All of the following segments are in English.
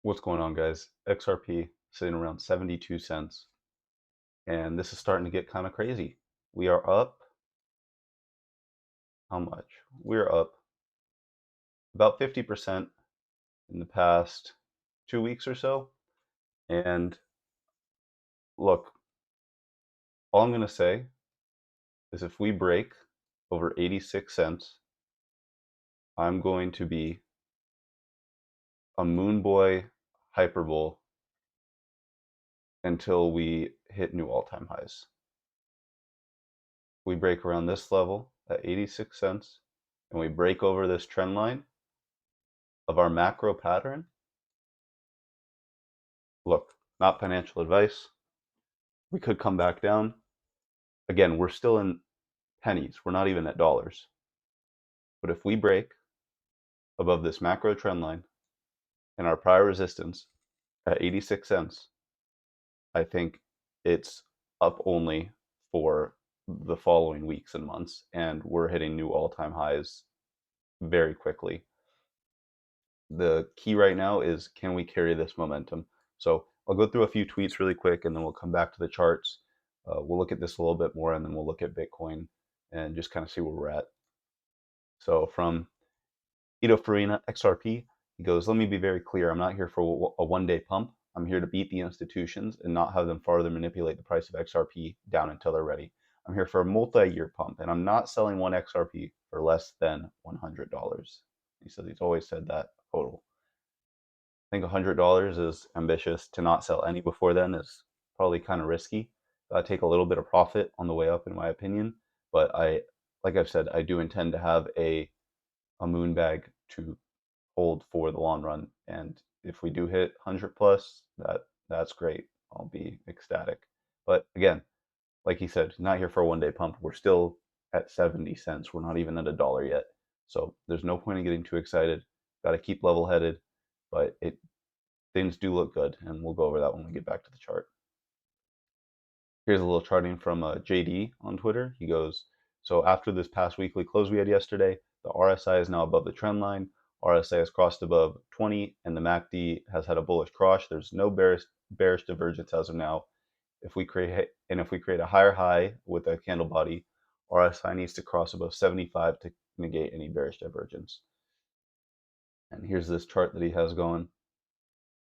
What's going on, guys? XRP sitting around 72 cents, and this is starting to get kind of crazy. We are up, how much? We're up about 50% in the past 2 weeks or so. And look, all I'm going to say is if we break over 86 cents, I'm going to be a moon boy hyperbull until we hit new all-time highs. We break around this level at 86 cents, and we break over this trend line of our macro pattern. Look, not financial advice. We could come back down. Again, we're still in pennies. We're not even at dollars. But if we break above this macro trend line and our prior resistance at 86 cents, I think it's up only for the following weeks and months, and we're hitting new all-time highs very quickly. The key right now is, can we carry this momentum? So I'll go through a few tweets really quick, and then we'll come back to the charts. We'll look at this a little bit more, and then we'll look at Bitcoin and just kind of see where we're at. So from Ito Farina, XRP, he goes, let me be very clear. I'm not here for a one-day pump. I'm here to beat the institutions and not have them farther manipulate the price of XRP down until they're ready. I'm here for a multi-year pump, and I'm not selling one XRP for less than $100. He says he's always said that total. I think $100 is ambitious. To not sell any before then is probably kind of risky. Take a little bit of profit on the way up, in my opinion. But like I've said, I do intend to have a moon bag to hold for the long run. And if we do hit 100 plus, that's great. I'll be ecstatic. But again, like he said, not here for a one-day pump. We're still at 70 cents. We're not even at $1 yet. So there's no point in getting too excited. Got to keep level-headed. But things do look good, and we'll go over that when we get back to the chart. Here's a little charting from JD on Twitter. He goes, so after this past weekly close we had yesterday, the RSI is now above the trend line. RSI has crossed above 20, and the MACD has had a bullish cross. There's no bearish divergence as of now. If we create a higher high with a candle body, RSI needs to cross above 75 to negate any bearish divergence. And here's this chart that he has going.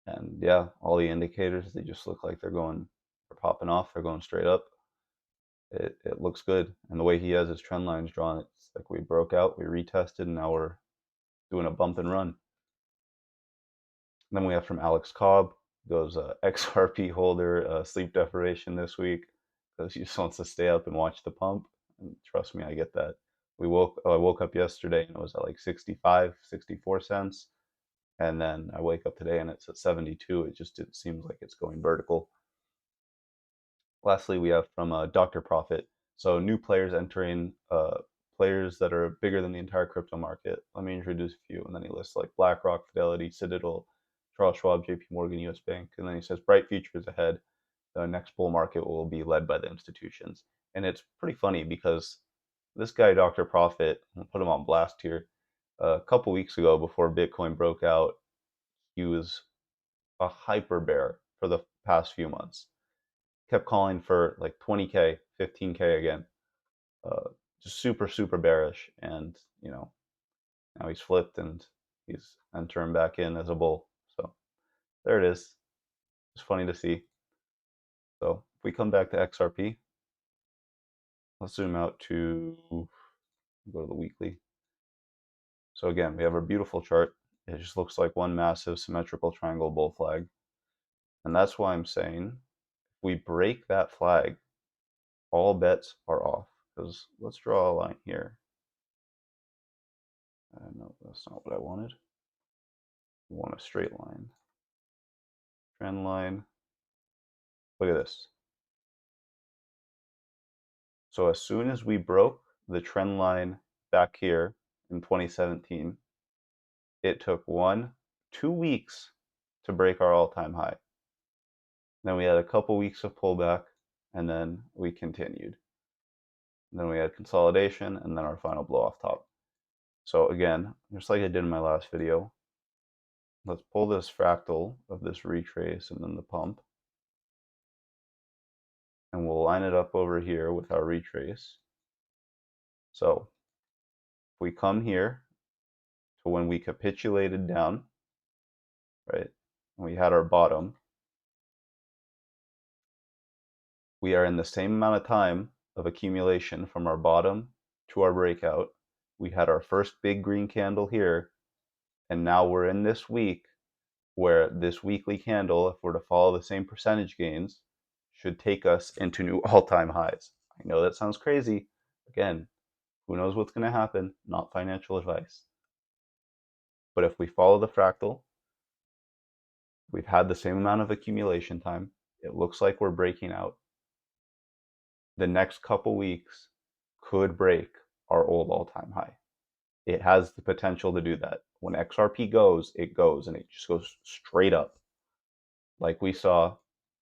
And yeah, all the indicators, they just look like they're popping off. They're going straight up. It looks good. And the way he has his trend lines drawn, it's like we broke out, we retested, and now we're doing a bump and run. And then we have from Alex Cobb, goes XRP holder, sleep deprivation this week, because he just wants to stay up and watch the pump. And trust me, I get that. I woke up yesterday and it was at like 65, 64 cents. And then I wake up today and it's at 72. It seems like it's going vertical. Lastly, we have from Dr. Profit. So new players entering, players that are bigger than the entire crypto market. Let me introduce a few. And then he lists like BlackRock, Fidelity, Citadel, Charles Schwab, JP Morgan, US Bank. And then he says bright futures ahead. The next bull market will be led by the institutions. And it's pretty funny because this guy, Dr. Profit, I'll put him on blast here. A couple weeks ago, before Bitcoin broke out, he was a hyper bear for the past few months. Kept calling for like 20K, 15K again. Just super bearish. And, now he's flipped and he's entering back in as a bull. So there it is. It's funny to see. So if we come back to XRP, let's zoom out to go to the weekly. So again, we have our beautiful chart. It just looks like one massive symmetrical triangle bull flag. And that's why I'm saying if we break that flag, all bets are off. Because let's draw a line here. No, that's not what I wanted. We want a straight line. Trend line. Look at this. So as soon as we broke the trend line back here in 2017, it took 2 weeks to break our all-time high. Then we had a couple weeks of pullback, and then we continued. And then we had consolidation, and then our final blow off top. So again, just like I did in my last video, let's pull this fractal of this retrace and then the pump. And we'll line it up over here with our retrace. So if we come here to when we capitulated down, right, and we had our bottom, we are in the same amount of time of accumulation from our bottom to our breakout. We had our first big green candle here, and now we're in this week where this weekly candle, if we're to follow the same percentage gains, should take us into new all-time highs. I know that sounds crazy. Again, who knows what's going to happen? Not financial advice. But if we follow the fractal, we've had the same amount of accumulation time. It looks like we're breaking out. The next couple weeks could break our old all-time high. It has the potential to do that. When XRP goes, it goes, and it just goes straight up, like we saw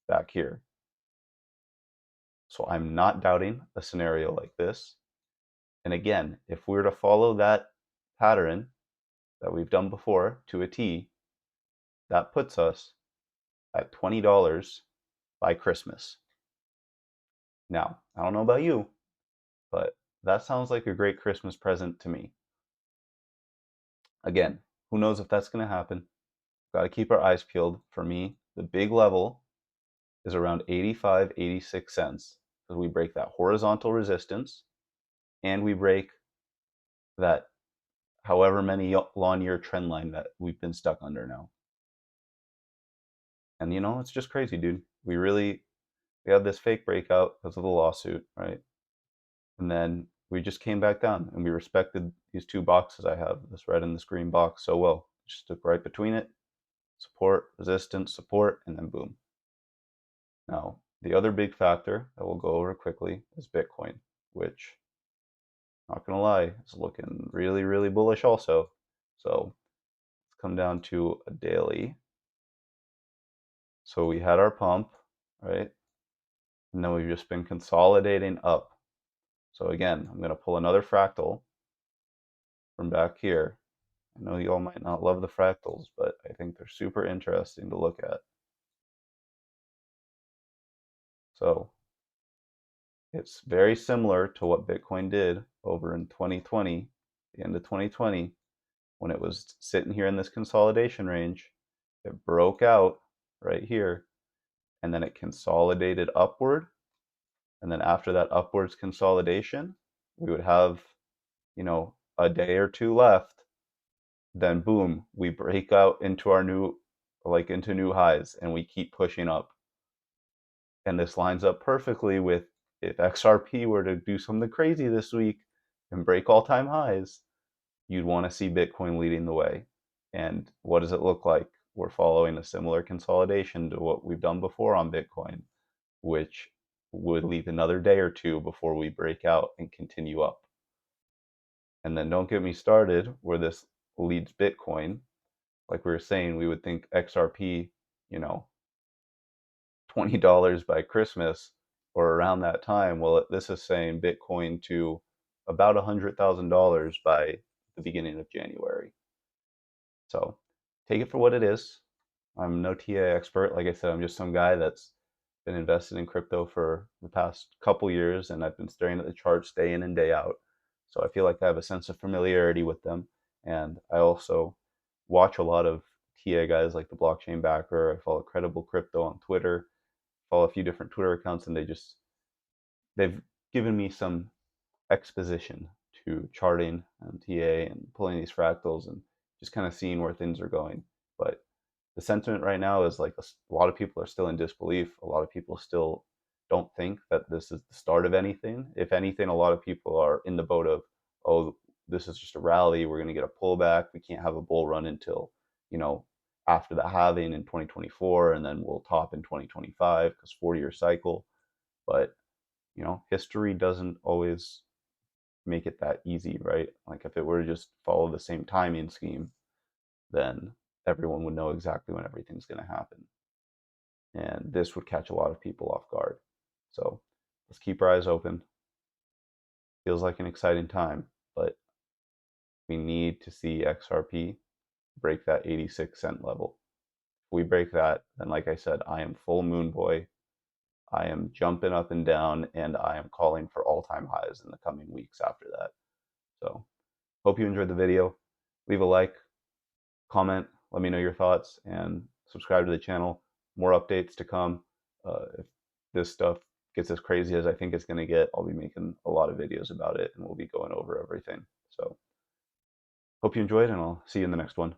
back here. So I'm not doubting a scenario like this. And again, if we were to follow that pattern that we've done before to a T, that puts us at $20 by Christmas. Now, I don't know about you, but that sounds like a great Christmas present to me. Again, who knows if that's going to happen? Got to keep our eyes peeled. For me, the big level is around 85, 86 cents because we break that horizontal resistance and we break that however many long year trend line that we've been stuck under now. And you know, it's just crazy, dude. We had this fake breakout because of the lawsuit, right? And then we just came back down and we respected these two boxes I have, this red and this green box, so well. Just stuck right between it, support, resistance, support, and then boom. Now, the other big factor that we'll go over quickly is Bitcoin, which, not gonna lie, is looking really, really bullish also. So let's come down to a daily. So we had our pump, right? And then we've just been consolidating up. So again, I'm gonna pull another fractal from back here. I know you all might not love the fractals, but I think they're super interesting to look at. So it's very similar to what Bitcoin did over in 2020, the end of 2020, when it was sitting here in this consolidation range. It broke out right here, and then it consolidated upward. And then after that upwards consolidation, we would have, you know, a day or two left. Then boom, we break out into our into new highs, and we keep pushing up. And this lines up perfectly with if XRP were to do something crazy this week and break all-time highs, you'd want to see Bitcoin leading the way. And what does it look like? We're following a similar consolidation to what we've done before on Bitcoin, which would leave another day or two before we break out and continue up. And then don't get me started where this leads Bitcoin. Like we were saying, we would think XRP, you know, $20 by Christmas or around that time. Well, this is saying Bitcoin to about $100,000 by the beginning of January. So take it for what it is. I'm no TA expert. Like I said, I'm just some guy that's been invested in crypto for the past couple years, and I've been staring at the charts day in and day out. So I feel like I have a sense of familiarity with them. And I also watch a lot of TA guys like the Blockchain Backer. I follow Credible Crypto on Twitter, follow a few different Twitter accounts, and they've given me some exposition to charting and TA and pulling these fractals and just kind of seeing where things are going. But the sentiment right now is like a lot of people are still in disbelief. A lot of people still don't think that this is the start of anything. If anything, a lot of people are in the boat of, oh, this is just a rally. We're going to get a pullback. We can't have a bull run until, you know, after the halving in 2024, and then we'll top in 2025 because 4-year cycle. But, you know, history doesn't always make it that easy, right? Like if it were to just follow the same timing scheme, then everyone would know exactly when everything's going to happen. And this would catch a lot of people off guard. So let's keep our eyes open. Feels like an exciting time, but we need to see XRP break that 86 cent level. If we break that, then like I said, I am full moon boy. I am jumping up and down, and I am calling for all-time highs in the coming weeks after that. So hope you enjoyed the video. Leave a like, comment, let me know your thoughts, and subscribe to the channel. More updates to come. If this stuff gets as crazy as I think it's going to get, I'll be making a lot of videos about it, and we'll be going over everything. So hope you enjoyed, and I'll see you in the next one.